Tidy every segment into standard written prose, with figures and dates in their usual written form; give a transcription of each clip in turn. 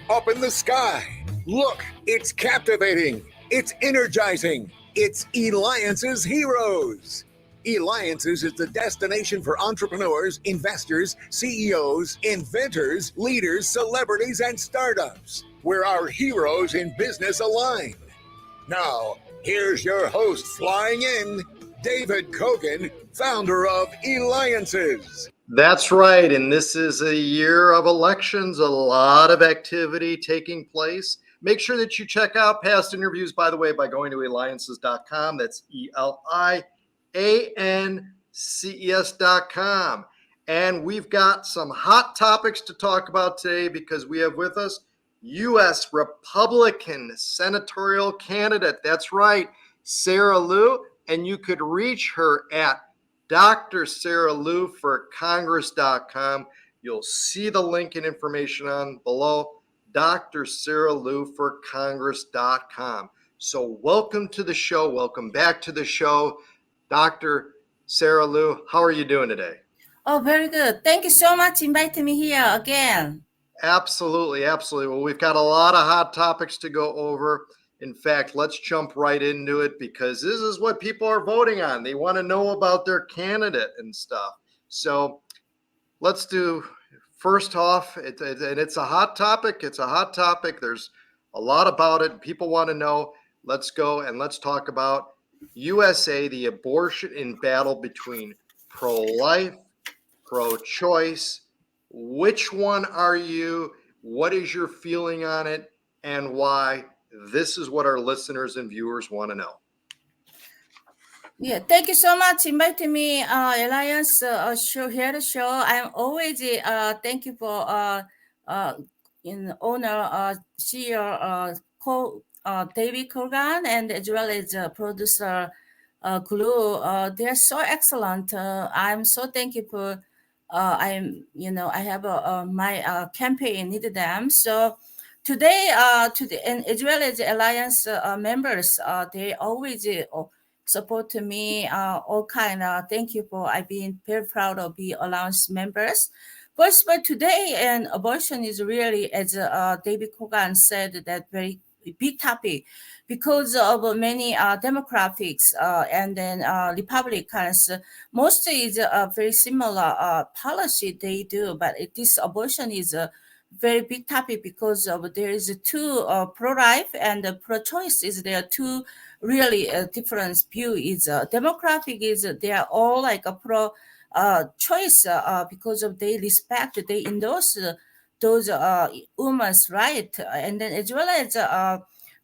up in the sky. Look, it's captivating. It's energizing. It's Alliance's Heroes. Alliances is the destination for entrepreneurs, investors, CEOs, inventors, leaders, celebrities, and startups, where our heroes in business align. Now, here's your host flying in, David Kogan, founder of Alliances. That's right. And this is a year of elections, a lot of activity taking place. Make sure that you check out past interviews, by the way, by going to alliances.com. That's ELIANCES.com. And we've got some hot topics to talk about today because we have with us U.S. Republican senatorial candidate. That's right, Sarah Liew. And you could reach her at Dr. Sarah Liew for Congress.com. You'll see the link and information on below. Dr. Sarah Liew for Congress.com. So welcome to the show. Welcome back to the show. Dr. Sarah Liew, how are you doing today? Oh, very good. Thank you so much for inviting me here again. Absolutely, absolutely. Well, we've got a lot of hot topics to go over. In fact, let's jump right into it because this is what people are voting on. They want to know about their candidate and stuff. So let's do first off, and it's a hot topic. It's a hot topic. There's a lot about it. People want to know. Let's go and let's talk about USA, the abortion in battle between pro-life, pro-choice. Which one are you? What is your feeling on it and why? This is what our listeners and viewers want to know. Yeah, thank you so much for inviting me, Alliance show here. The show. I'm always thank you for in honor CEO David Corgan and as well as producer Glue. They're so excellent. I'm so thankful for. I have my campaign needed them so. Today, and as well as Alliance members, they always support me. All kind. Thank you for. I've been very proud of the Alliance members. First, but today, and abortion is really, as David Kogan said, that very big topic because of many demographics and then Republicans. Mostly is a very similar policy they do, but this abortion is a very big topic because of there is two pro-life and pro-choice is there two really different view is demographic is they are all like a pro choice because of they respect they endorse those women's right and then as well as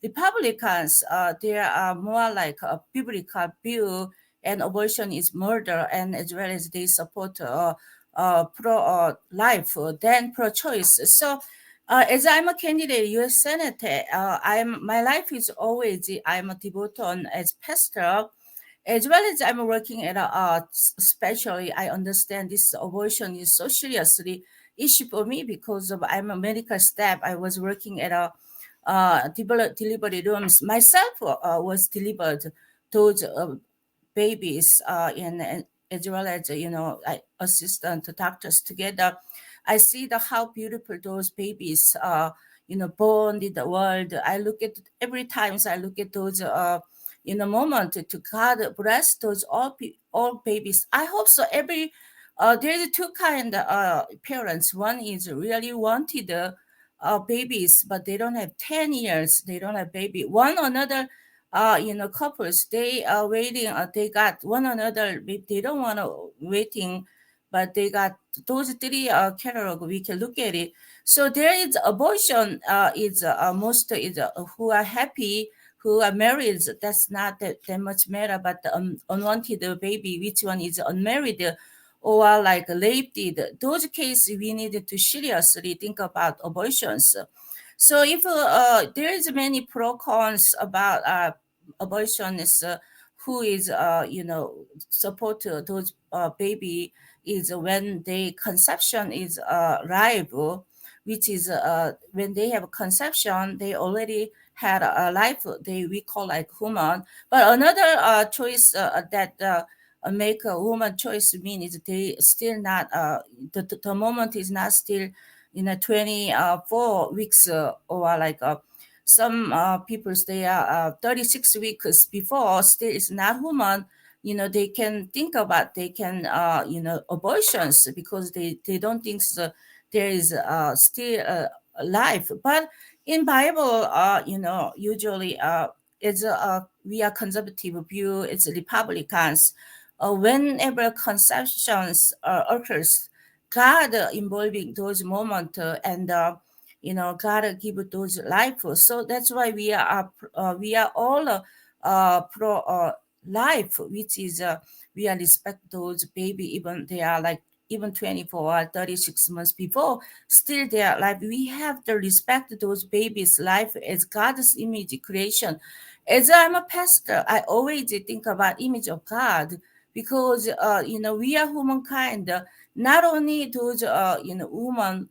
Republicans they are more like a biblical view and abortion is murder and as well as they support pro life than pro choice. So, as I'm a candidate U.S. Senator, my life is always I'm a devoted on as pastor, as well as I'm working at especially I understand this abortion is so seriously issue for me because of I'm a medical staff. I was working at a delivery rooms myself was delivered those babies in as well as assistant doctors together. I see how beautiful those babies born in the world. I look at every times I look at those in a moment to God bless those all babies. I hope so. Every there's two kind parents. One is really wanted babies, but they don't have 10 years. They don't have baby. One another couples they are waiting they got one another they don't want to waiting but they got those three catalog we can look at it so there is abortion is most is who are happy who are married that's not that much matter but the unwanted baby which one is unmarried or like raped those cases we needed to seriously think about abortions. So if there is many pro cons about abortion is who is support those baby is when the conception is live, which is when they have conception they already had a life they we call like human. But another choice that make a woman choice mean is they still not the moment is not still 24 weeks, or like some people they are 36 weeks before, still is not human. They can think about, they can abortions, because they don't think so, there is still a life. But in Bible, usually it's we are conservative view, it's Republicans. Whenever conceptions occurs, God involving those moments, and God give those life. So that's why we are all pro life, which is we are respect those baby, even they are like even 24 or 36 months before, still they are life. We have to respect those babies' life as God's image creation. As I'm a pastor, I always think about image of God, because we are humankind. Not only those woman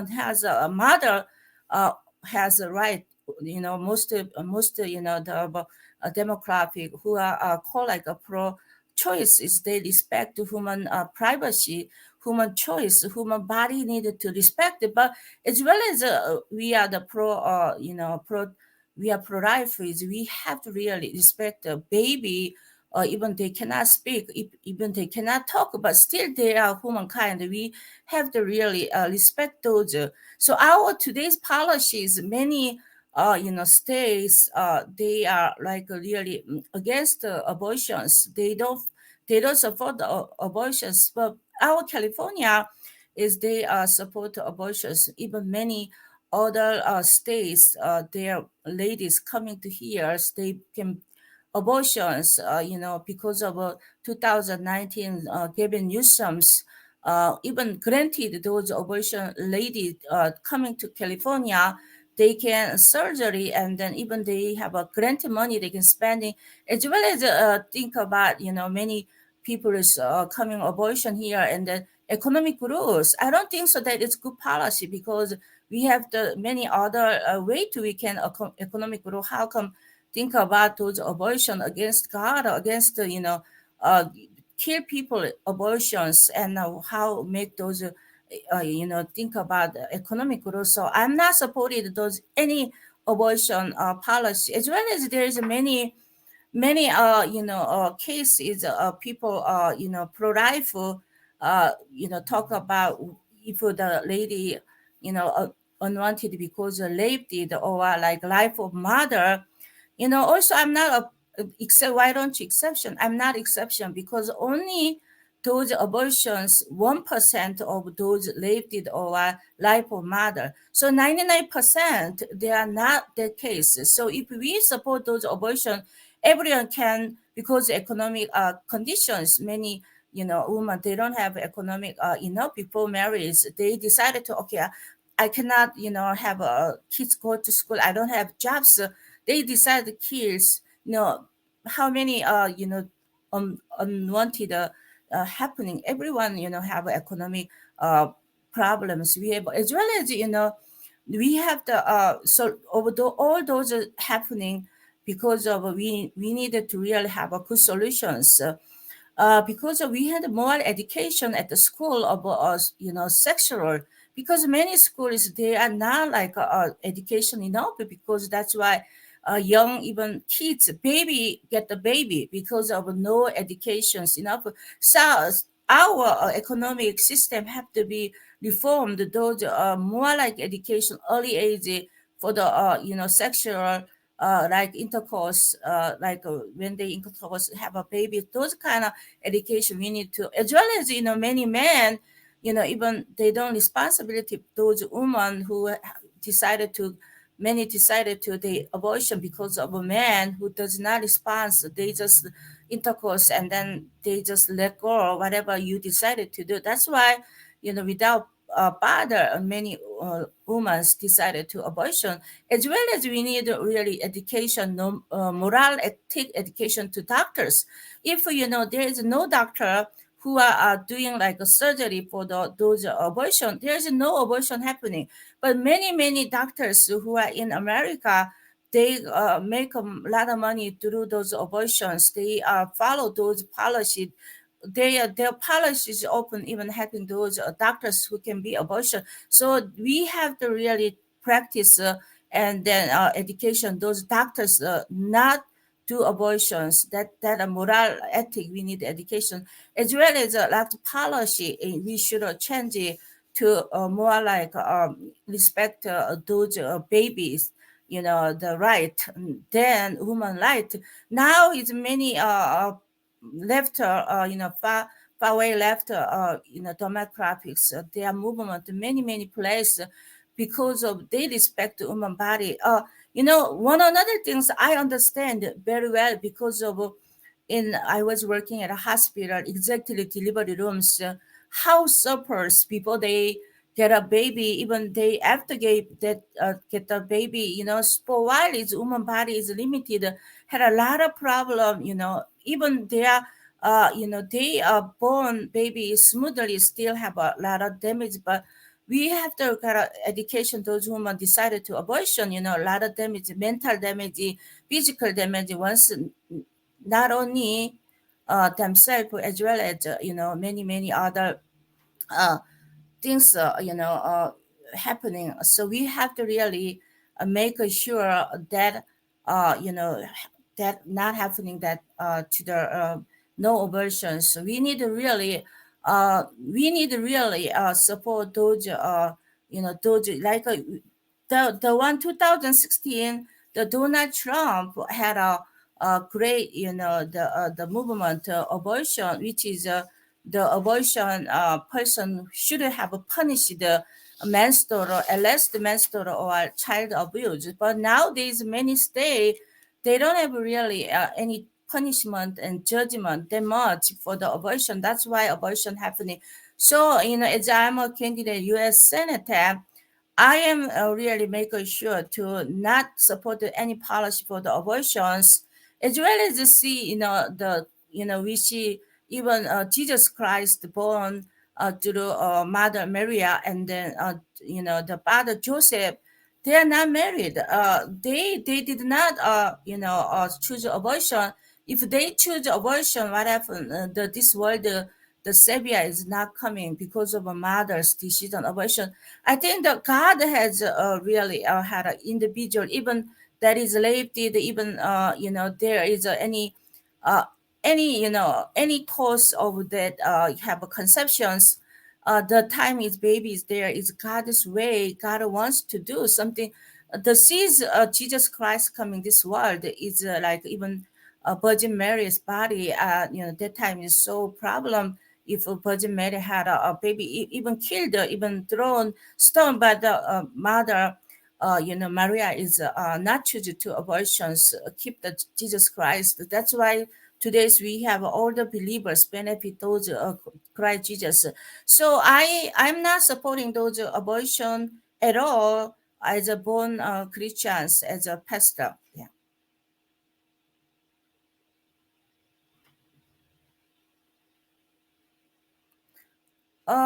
has a mother, uh, has a right. Most the demographic who are called like a pro choice is they respect human privacy, human choice, human body needed to respect it. But as well as we are the pro, we are pro-life, is we have to really respect the baby, even they cannot speak, even they cannot talk, but still they are humankind. We have to really respect those. So our today's policies, many states, they are like really against abortions. They don't support the abortions, but our California is they support abortions. Even many other states, their ladies coming to here, they can abortions, because of 2019 Gavin Newsom's even granted those abortion ladies coming to California, they can surgery, and then even they have a grant money they can spending, as well as think about many people is coming abortion here, and then economic growth. I don't think so that it's good policy, because we have the many other way to we can economic growth. How come think about those abortion against God, against uh, kill people abortions, and how make those think about economic growth. So I'm not supporting those any abortion policy, as well as there is many cases, people pro-life, talk about if the lady unwanted because raped or like life of mother. Also I'm not except why don't you exception? I'm not exception, because only those abortions, 1% of those raped or life of mother. So 99% they are not the case. So if we support those abortion, everyone can, because economic conditions, many women, they don't have economic enough before marriage. They decided to, okay, I cannot have kids go to school, I don't have jobs. They decide the kids, how many unwanted happening. Everyone have economic problems. We have, as well as we have the so although all those are happening, because of we needed to really have a good solutions. Because we had more education at the school about us, sexual, because many schools they are not like education enough, because that's why young even kids baby get the baby because of no educations enough. So our economic system have to be reformed, those more like education early age for the sexual like intercourse, like when they intercourse have a baby, those kind of education we need to, as well as many men, even they don't responsibility those women who decided to, many decided to the abortion because of a man who does not respond. So they just intercourse and then they just let go whatever you decided to do. That's why without bother, many women decided to abortion, as well as we need really education, no, moral ethic education to doctors. If there is no doctor who are doing like a surgery for those abortion, there is no abortion happening. But many doctors who are in America, they make a lot of money to do those abortions. They follow those policies their policy is open, even helping those doctors who can be abortion. So we have to really practice and then education those doctors not do abortions. That a moral ethic we need education, as well as like policy. We should change it to more like respect those babies, the right, then human right. Now it's many left, far away left, demographics, their movement in many places because of they respect the human body. One another things I understand very well because of in I was working at a hospital, exactly delivery rooms, house suppers, people they get a baby, even they after get the baby, for a while its human body is limited, had a lot of problem, even they are they are born baby smoothly, still have a lot of damage, but we have to kind of education those women decided to abortion, a lot of damage, mental damage, physical damage, once not only themselves as well as many other uh, things happening. So we have to really make sure that that not happening, that to the no abortions. So we need to really support those those like the one 2016, the Donald Trump had a great the movement abortion, which is the abortion person should have punished the manslaughter, arrest manslaughter or child abuse. But nowadays, many states they don't have really any punishment and judgment that much for the abortion. That's why abortion happening. So as I'm a candidate U.S. Senator, I am really making sure to not support any policy for the abortions, as well as to see, we see even Jesus Christ born through Mother Maria, and then, the father Joseph, they are not married. They did not, choose abortion. If they choose abortion, what happened? This world, the Savior is not coming because of a mother's decision abortion. I think that God has really had an individual, even that is lifted, even there is uh, any cause of that have a conceptions. The time his baby is there is God's way. God wants to do something. The seeds Jesus Christ coming this world is like even Virgin Mary's body. That time is so problem. If a Virgin Mary had a baby, even killed, even thrown stone, but the mother, Maria is not choose to abortions, keep the Jesus Christ. That's why today's we have all the believers benefit those Christ Jesus. So I'm not supporting those abortion at all as a born Christians, as a pastor. Yeah.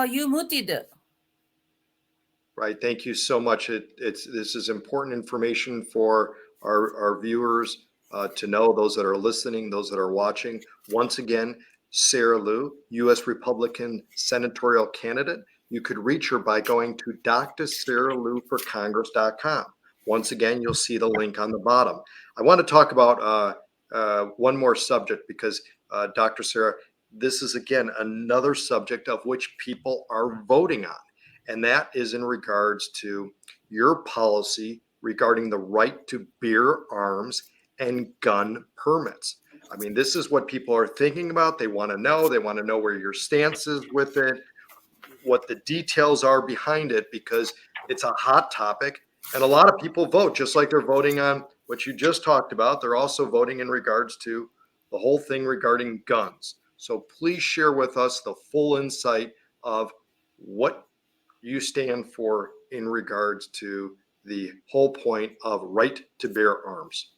You muted. Right. Thank you so much. This is important information for our viewers to know, those that are listening, those that are watching. Once again, Sarah Liew, U.S. Republican senatorial candidate. You could reach her by going to drsarahliewforcongress.com. Once again, you'll see the link on the bottom. I want to talk about one more subject because, Dr. Sarah, this is again another subject of which people are voting on, and that is in regards to your policy regarding the right to bear arms and gun permits. I mean, this is what people are thinking about. They want to know. They want to know where your stance is with it, what the details are behind it, because it's a hot topic. And a lot of people vote, just like they're voting on what you just talked about. They're also voting in regards to the whole thing regarding guns. So please share with us the full insight of what you stand for in regards to the whole point of right to bear arms.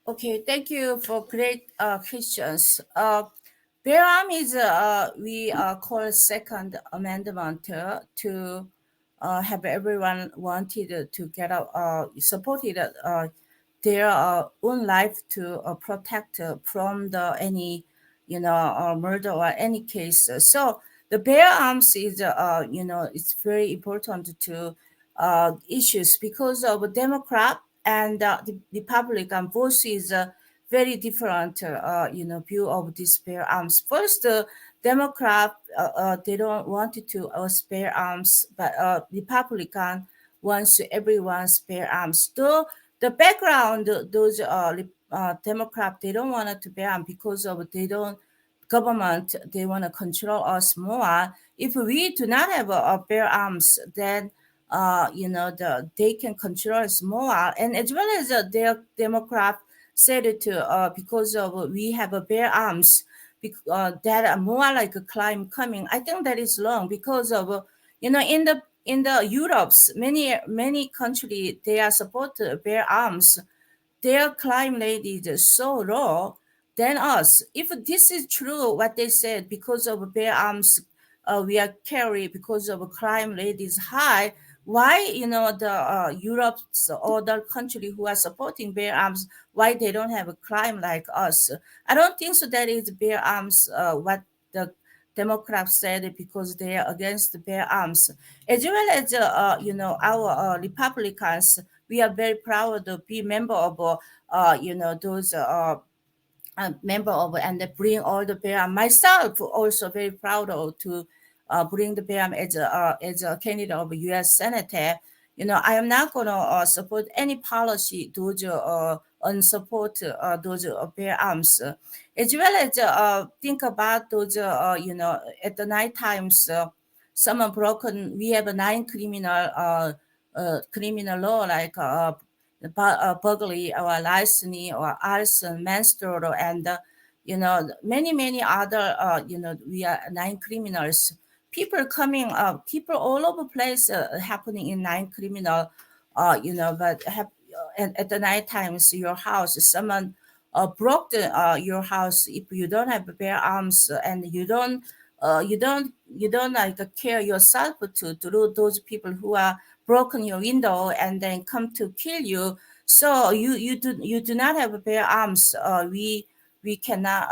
Okay, thank you for great questions. BERAM is we call Second Amendment to have everyone wanted to get supported their own life to protect from the any murder or any case. So the bear arms is, it's very important to issues because of Democrat and the Republican both is very different, view of these bear arms. First, Democrat they don't want to spare arms, but Republican wants everyone spare arms. Though the background, those Democrat they don't want to bear arms because of they don't government they want to control us more. If we do not have a bear arms, then they can control us more. And as well as their Democrat said it because of we have a bear arms, that are more like a crime coming. I think that is wrong because of in the Europe's many country they are support to bear arms. Their crime rate is so low than us. If this is true, what they said, because of bear arms, we are carry because of crime rate is high. Why the Europe's other country who are supporting bear arms, why they don't have a crime like us? I don't think so. That is bear arms. What the Democrats said because they are against the bear arms, as well as our Republicans. We are very proud to be member of those member of and bring all the bear. Myself also very proud of to bring the bear as a candidate of U.S. Senator. I am not gonna support any policy those unsupport those bear arms, as well as think about those at the night times. Someone broken. We have a 9 criminal law like burglary or larceny or arson, manslaughter, and many other. We are 9 criminals. People coming up, people all over place happening in 9 criminal. But at the night times, your house, someone broke your house. If you don't have bear arms and you don't like care yourself to do those people who are broken your window and then come to kill you. So you do not have bear arms. We cannot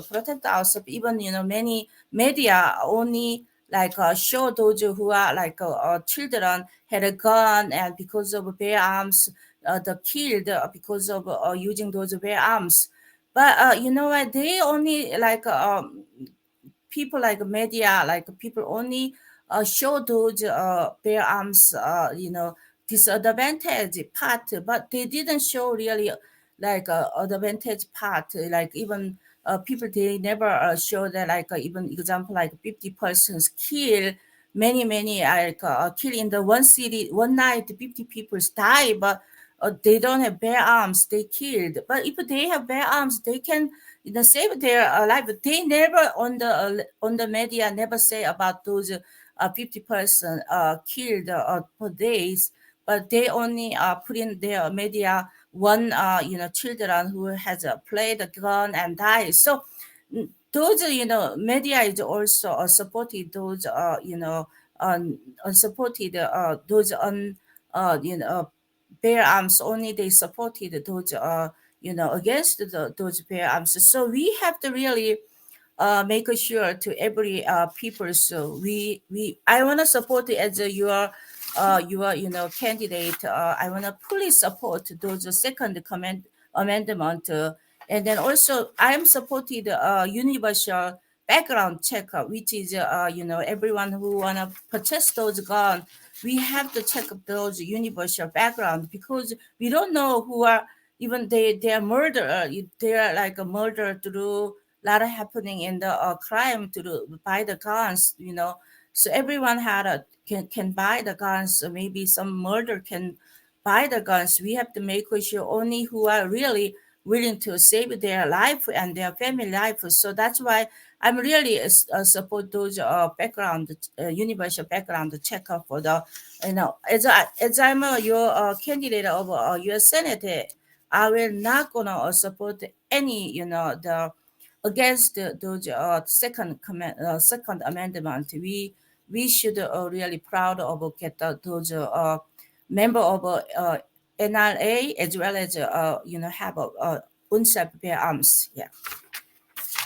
protect ourselves. Even many media only like show those who are like children had a gun and because of bear arms the killed because of using those bear arms. But you know what, they only like people like media, like people only show those bear arms, disadvantage part, but they didn't show really like advantage part. Like even people they never show that like even example like 50 persons kill, many like kill in the one city one night 50 people die, but they don't have bear arms, they killed. But if they have bear arms, they can save their life. They never on the media never say about those 50 person killed per days, but they only put in their media one children who has played the gun and died. So those media is also supported those unsupported those bear arms only they supported those against those bear arms. So we have to really make sure to every people. So we I want to support it as your candidate. I want to fully support those second amendment, and then also I am supported universal background check, which is everyone who wanna purchase those guns, we have to check those universal background because we don't know who are even they are murder. They are like a murder through lot of happening in the crime to buy the guns. So everyone had a can buy the guns. So maybe some murder can buy the guns. We have to make sure only who are really willing to save their life and their family life. So that's why I'm really support those background universal background checker for the as I'm your candidate of U.S. Senate. I will not gonna support any the against those second amendment. We should really proud of get those member of NRA as well as have UNCEF bear arms. Yeah.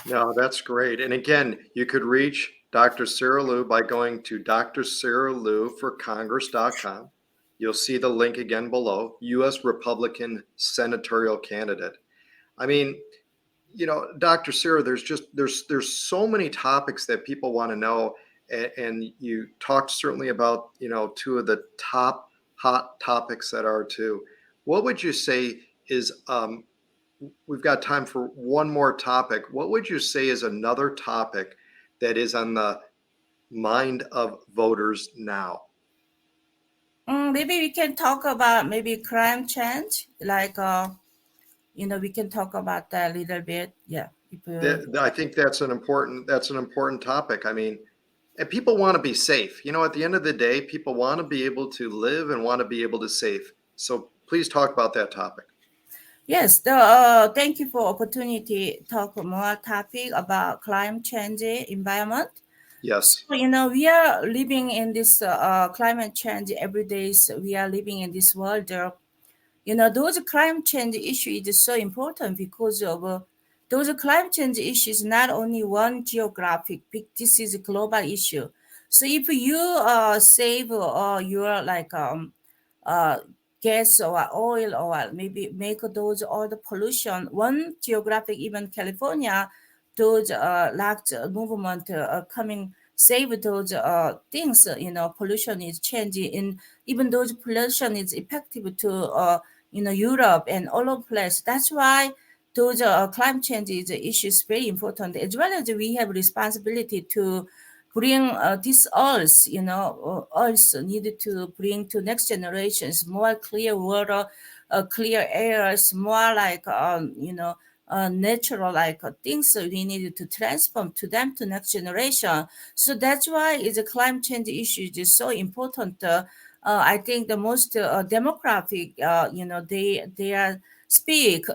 No, that's great. And again, you could reach Dr. Sarah Liew by going to drsarahliewforcongress.com. You'll see the link again below, U.S. Republican senatorial candidate. I mean, Dr. Sarah, there's so many topics that people want to know, and you talked certainly about two of the top hot topics that are too. What would you say is we've got time for one more topic. What would you say is another topic that is on the mind of voters now? Maybe we can talk about maybe crime change, like we can talk about that a little bit. Yeah, people. I think that's an important topic. I mean, and people want to be safe. At the end of the day, people want to be able to live and want to be able to save. So please talk about that topic. Yes, thank you for opportunity talk more topic about climate change environment. Yes. So, we are living in this climate change every day. So we are living in this world. Those climate change issue is so important because of those climate change issues not only one geographic, this is a global issue. So if you save your like uh, gas or oil or maybe make those all the pollution, one geographic, even California, those large movement coming save those things, pollution is changing in even those pollution is effective to Europe and all over place. That's why those climate change is issues very important, as well as we have responsibility to bring this earth, earth needed to bring to next generations more clear water, clear airs, more like, natural like things that we needed to transform to them to next generation. So that's why is a climate change issue is so important. I think the most demographic, they are speak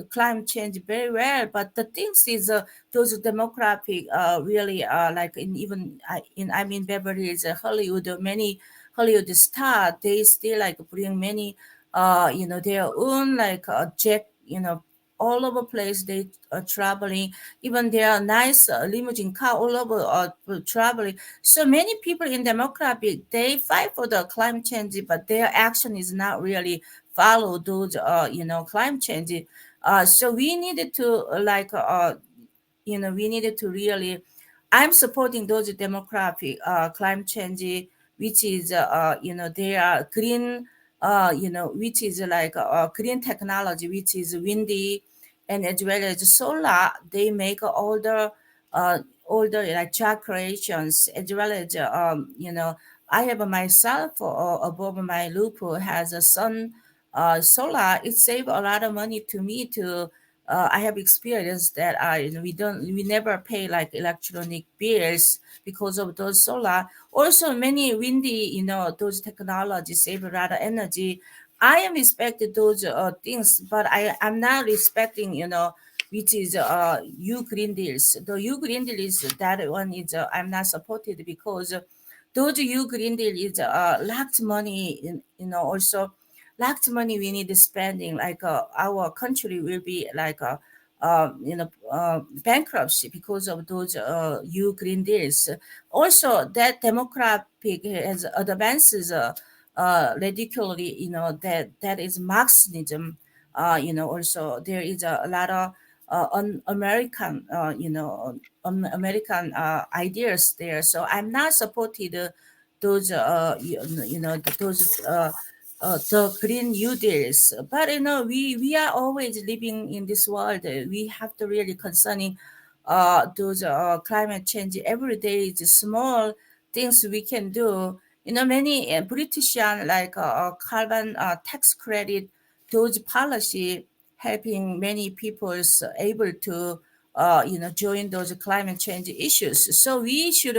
climate change very well, but the things is those demographic really like in even in Beverly Hills, Hollywood, many Hollywood star they still like bring many their own like jet all over place they are traveling, even their nice limousine car all over traveling. So many people in demographic they fight for the climate change, but their action is not really follow those climate change. So we needed to we needed to really, I'm supporting those demographic climate change, which is they are green, which is like green technology, which is windy, and as well as solar. They make all the like job creations, as well as I have myself above my roof has a sun solar. It save a lot of money to me to I have experienced that we never pay like electronic bills because of those solar. Also, many windy, those technologies save a lot of energy. I am respecting those things, but I'm not respecting, which is U Green Deals. The U Green Deal is that one is I'm not supported because those U Green Deal is lacked money, also lacked money we need spending like our country will be like bankruptcy because of those U Green Deals. Also, that demographic has advances ridiculously, that is Marxism. Also there is a lot of American, American ideas there. So I'm not supported those, those the Green New Deals. But we are always living in this world. We have to really concerning those climate change every day. Is small things we can do. Many British like carbon tax credit, those policy helping many people able to join those climate change issues. So we should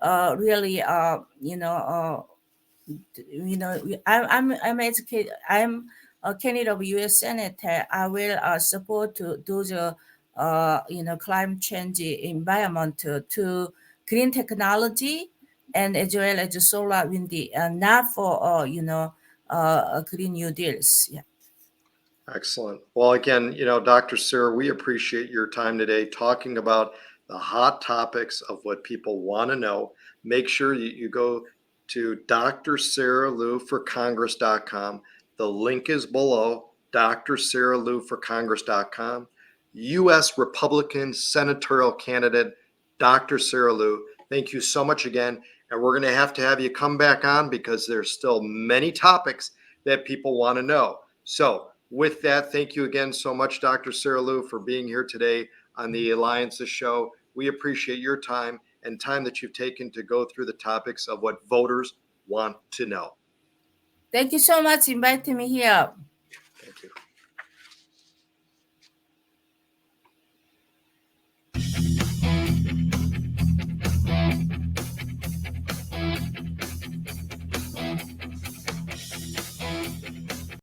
really I'm educated. I'm a candidate of U.S. Senator. I will support to those climate change environment to green technology and as well as solar windy, not for green new deals. Yeah. Excellent. Well, again, Dr. Sarah, we appreciate your time today talking about the hot topics of what people want to know. Make sure you go to drsarahliewforcongress.com. The link is below, drsarahliewforcongress.com. U.S. Republican senatorial candidate, Dr. Sarah Liew. Thank you so much again. And we're going to have you come back on because there's still many topics that people want to know. So, with that, thank you again so much, Dr. Sarah Liew, for being here today on the Alliances Show. We appreciate your time and time that you've taken to go through the topics of what voters want to know. Thank you so much for inviting me here.